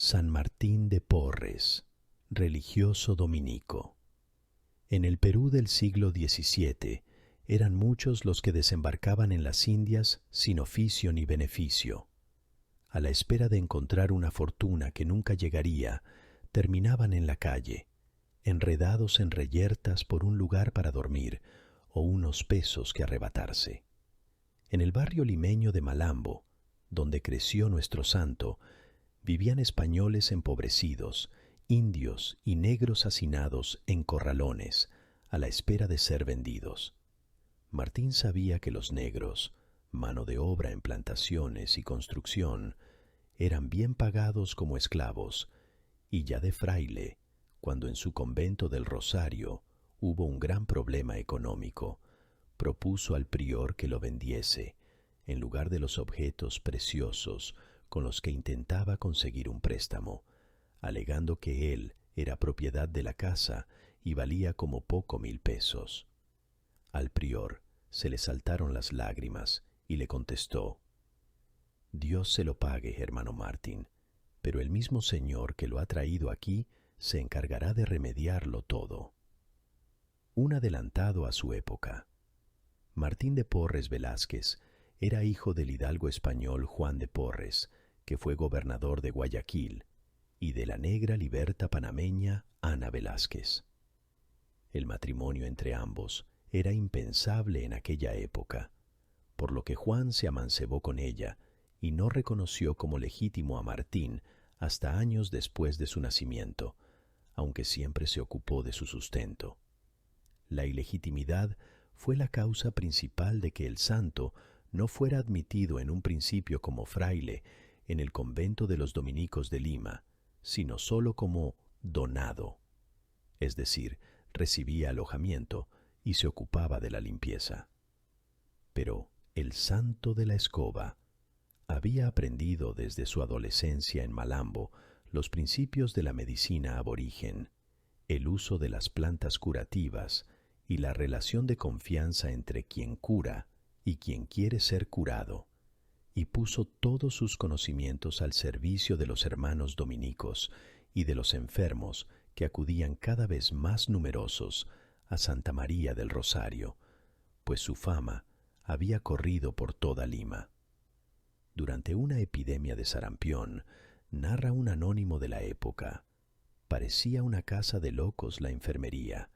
San Martín de Porres, religioso dominico. En el Perú del siglo XVII eran muchos los que desembarcaban en las Indias sin oficio ni beneficio. A la espera de encontrar una fortuna que nunca llegaría, terminaban en la calle, enredados en reyertas por un lugar para dormir o unos pesos que arrebatarse. En el barrio limeño de Malambo, donde creció nuestro santo, vivían españoles empobrecidos, indios y negros hacinados en corralones, a la espera de ser vendidos. Martín sabía que los negros, mano de obra en plantaciones y construcción, eran bien pagados como esclavos, y ya de fraile, cuando en su convento del Rosario hubo un gran problema económico, propuso al prior que lo vendiese, en lugar de los objetos preciosos con los que intentaba conseguir un préstamo, alegando que él era propiedad de la casa y valía como poco 1000 pesos. Al prior se le saltaron las lágrimas y le contestó: «Dios se lo pague, hermano Martín, pero el mismo Señor que lo ha traído aquí se encargará de remediarlo todo». Un adelantado a su época. Martín de Porres Velázquez era hijo del hidalgo español Juan de Porres, que fue gobernador de Guayaquil, y de la negra liberta panameña Ana Velázquez. El matrimonio entre ambos era impensable en aquella época, por lo que Juan se amancebó con ella y no reconoció como legítimo a Martín hasta años después de su nacimiento, aunque siempre se ocupó de su sustento. La ilegitimidad fue la causa principal de que el santo no fuera admitido en un principio como fraile en el convento de los dominicos de Lima, sino sólo como donado, es decir, recibía alojamiento y se ocupaba de la limpieza. Pero el santo de la escoba había aprendido desde su adolescencia en Malambo los principios de la medicina aborigen, el uso de las plantas curativas y la relación de confianza entre quien cura y quien quiere ser curado, y puso todos sus conocimientos al servicio de los hermanos dominicos y de los enfermos que acudían cada vez más numerosos a Santa María del Rosario, pues su fama había corrido por toda Lima. Durante una epidemia de sarampión, narra un anónimo de la época, parecía una casa de locos la enfermería,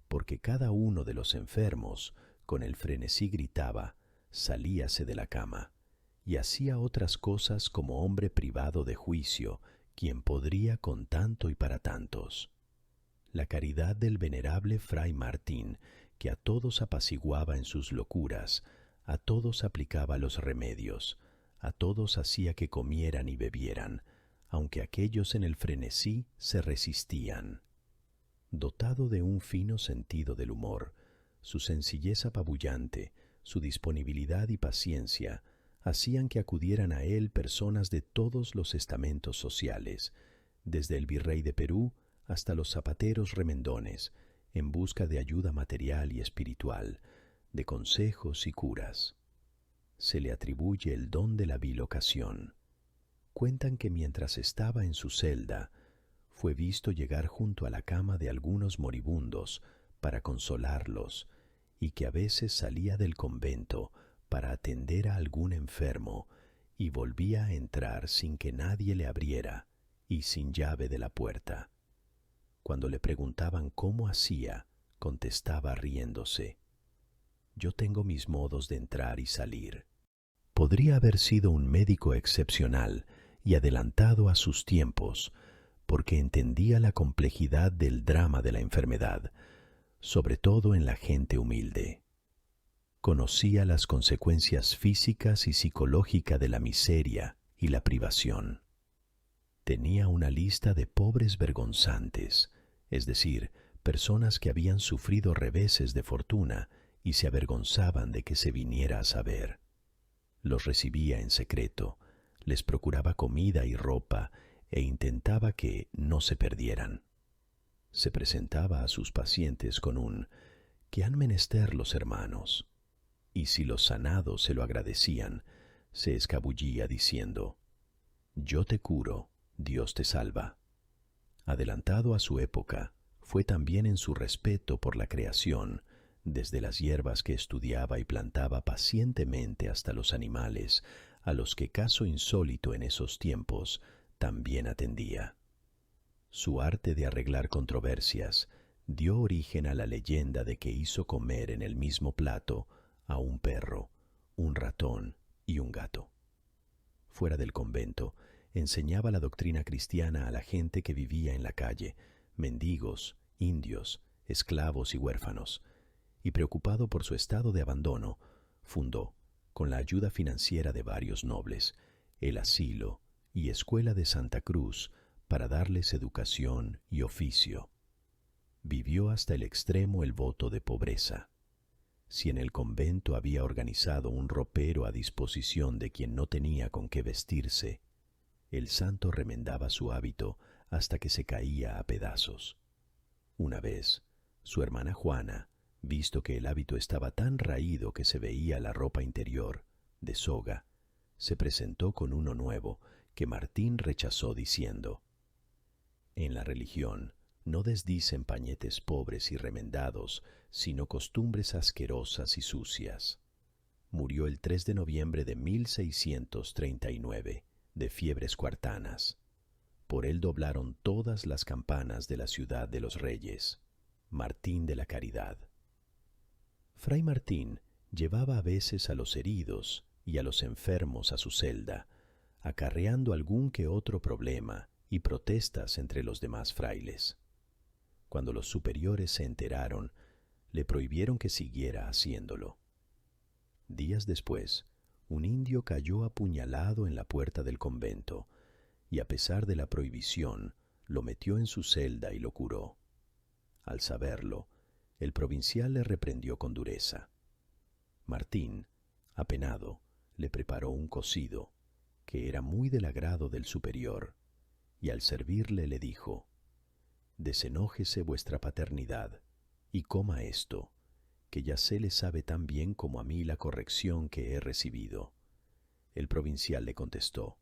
porque cada uno de los enfermos, con el frenesí gritaba, salíase de la cama, y hacía otras cosas como hombre privado de juicio, quien podría con tanto y para tantos. La caridad del venerable fray Martín, que a todos apaciguaba en sus locuras, a todos aplicaba los remedios, a todos hacía que comieran y bebieran, aunque aquellos en el frenesí se resistían. Dotado de un fino sentido del humor, su sencillez apabullante, su disponibilidad y paciencia, hacían que acudieran a él personas de todos los estamentos sociales, desde el virrey de Perú hasta los zapateros remendones, en busca de ayuda material y espiritual, de consejos y curas. Se le atribuye el don de la bilocación. Cuentan que mientras estaba en su celda, fue visto llegar junto a la cama de algunos moribundos para consolarlos, y que a veces salía del convento para atender a algún enfermo y volvía a entrar sin que nadie le abriera y sin llave de la puerta. Cuando le preguntaban cómo hacía, contestaba riéndose: «Yo tengo mis modos de entrar y salir». Podría haber sido un médico excepcional y adelantado a sus tiempos, porque entendía la complejidad del drama de la enfermedad, sobre todo en la gente humilde. Conocía las consecuencias físicas y psicológicas de la miseria y la privación. Tenía una lista de pobres vergonzantes, es decir, personas que habían sufrido reveses de fortuna y se avergonzaban de que se viniera a saber. Los recibía en secreto, les procuraba comida y ropa e intentaba que no se perdieran. Se presentaba a sus pacientes con un «¿Qué han menester los hermanos?», y si los sanados se lo agradecían, se escabullía diciendo «Yo te curo, Dios te salva. Adelantado a su época, fue también en su respeto por la creación, desde las hierbas que estudiaba y plantaba pacientemente hasta los animales, a los que, caso insólito en esos tiempos, también atendía. Su arte de arreglar controversias dio origen a la leyenda de que hizo comer en el mismo plato a un perro, un ratón y un gato. Fuera del convento, enseñaba la doctrina cristiana a la gente que vivía en la calle, mendigos, indios, esclavos y huérfanos, y preocupado por su estado de abandono, fundó, con la ayuda financiera de varios nobles, el asilo y escuela de Santa Cruz para darles educación y oficio. Vivió hasta el extremo el voto de pobreza. Si en el convento había organizado un ropero a disposición de quien no tenía con qué vestirse, el santo remendaba su hábito hasta que se caía a pedazos. Una vez, su hermana Juana, visto que el hábito estaba tan raído que se veía la ropa interior, de soga, se presentó con uno nuevo que Martín rechazó diciendo: «En la religión no desdicen pañetes pobres y remendados, sino costumbres asquerosas y sucias». Murió el 3 de noviembre de 1639, de fiebres cuartanas. Por él doblaron todas las campanas de la ciudad de los reyes. Martín de la Caridad. Fray Martín llevaba a veces a los heridos y a los enfermos a su celda, acarreando algún que otro problema y protestas entre los demás frailes. Cuando los superiores se enteraron, le prohibieron que siguiera haciéndolo. Días después, un indio cayó apuñalado en la puerta del convento, y a pesar de la prohibición, lo metió en su celda y lo curó. Al saberlo, el provincial le reprendió con dureza. Martín, apenado, le preparó un cocido, que era muy del agrado del superior, y al servirle le dijo: «Desenójese vuestra paternidad, y coma esto, que ya se le sabe tan bien como a mí la corrección que he recibido». El provincial le contestó: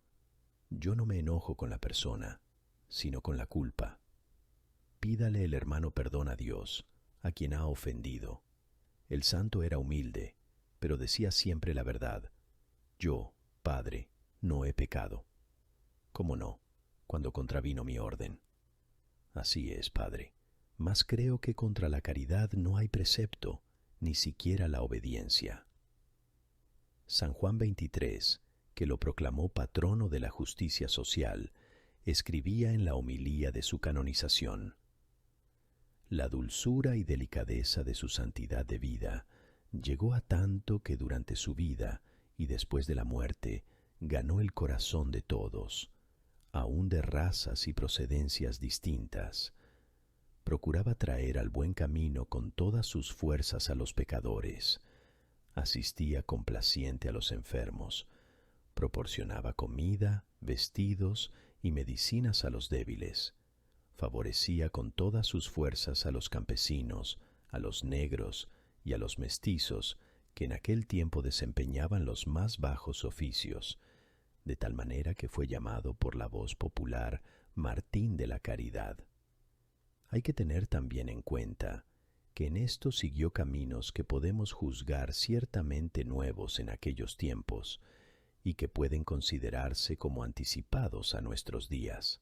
«Yo no me enojo con la persona, sino con la culpa. Pídale el hermano perdón a Dios, a quien ha ofendido». El santo era humilde, pero decía siempre la verdad: «Yo, padre, no he pecado». «¿Cómo no, cuando contravino mi orden?» «Así es, padre, mas creo que contra la caridad no hay precepto, ni siquiera la obediencia». San Juan XXIII, que lo proclamó patrono de la justicia social, escribía en la homilía de su canonización: «La dulzura y delicadeza de su santidad de vida llegó a tanto que durante su vida y después de la muerte ganó el corazón de todos, aun de razas y procedencias distintas. Procuraba traer al buen camino con todas sus fuerzas a los pecadores, asistía complaciente a los enfermos, proporcionaba comida, vestidos y medicinas a los débiles, favorecía con todas sus fuerzas a los campesinos, a los negros y a los mestizos que en aquel tiempo desempeñaban los más bajos oficios, de tal manera que fue llamado por la voz popular Martín de la Caridad. Hay que tener también en cuenta que en esto siguió caminos que podemos juzgar ciertamente nuevos en aquellos tiempos y que pueden considerarse como anticipados a nuestros días.